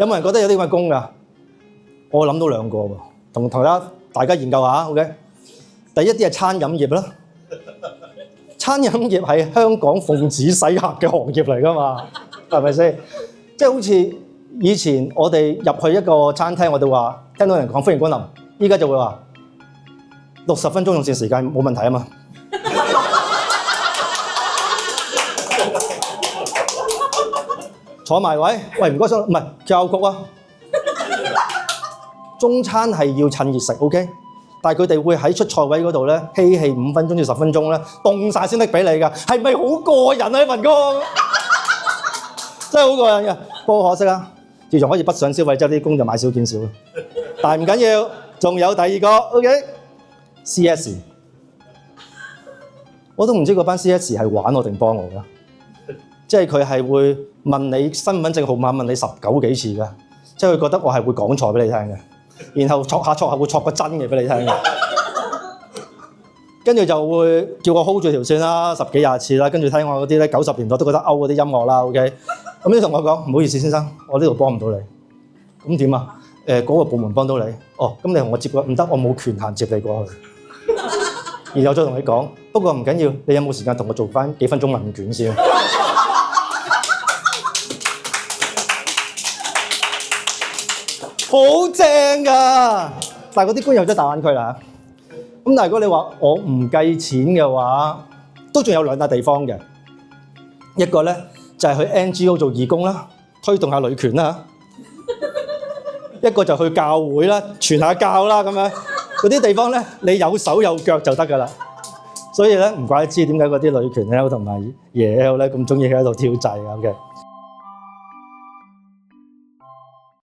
有冇人覺得有啲咁嘅工㗎？我諗到兩個喎，同大家研究下 ，OK？ 第一啲係餐飲業啦，餐飲業係香港奉旨洗客嘅行業嚟㗎嘛，係咪先？即係好似以前我哋入去一個餐廳，我哋話聽到人講歡迎光臨，依家就會話60分鐘用膳時間冇問題啊嘛。坐埋位，喂唔該，唔係教局啊！中餐係要趁熱食 ，OK？ 但係佢哋會喺出菜位嗰度咧，嬉戲5分鐘至10分鐘咧，凍晒先拎俾你㗎，係咪好過癮啊？呢份工真係好過癮嘅，不過可惜啊！自從開始北上消費之後，啲工就買少見少啦。但係唔緊要，仲有第二個 ，OK？CS， 我都唔知嗰班 CS 係玩我定幫我㗎。即係佢係會問你身份證號碼，問你19幾次㗎。即係佢覺得我係會講錯俾你聽嘅，然後戳下會戳個真嘅俾你聽嘅。跟住就會叫我 hold 住條線啦，10幾20次啦。跟住聽我嗰啲咧90年代都覺得勾嗰啲音樂啦 ，OK。咁你同我講唔好意思先生，我呢度幫唔到你。咁點啊？嗰個部門幫到你。哦，咁你同我接過唔得，我冇權限接你過去。然後再同你講，不過唔緊要，你有冇時間同我做翻幾分鐘問卷先？好正㗎！但係嗰啲官有咗大灣區啦。咁但係如果你話我唔計錢嘅話，都仲有2笪地方嘅。一個咧就係去 NGO 做義工啦，推動下女權啦。一個就去教會啦，傳下教啦咁樣。嗰啲地方咧，你有手有腳就得㗎啦。所以咧唔怪得知點解嗰啲女權咧同埋爺咧咁中意喺度挑掣嘅。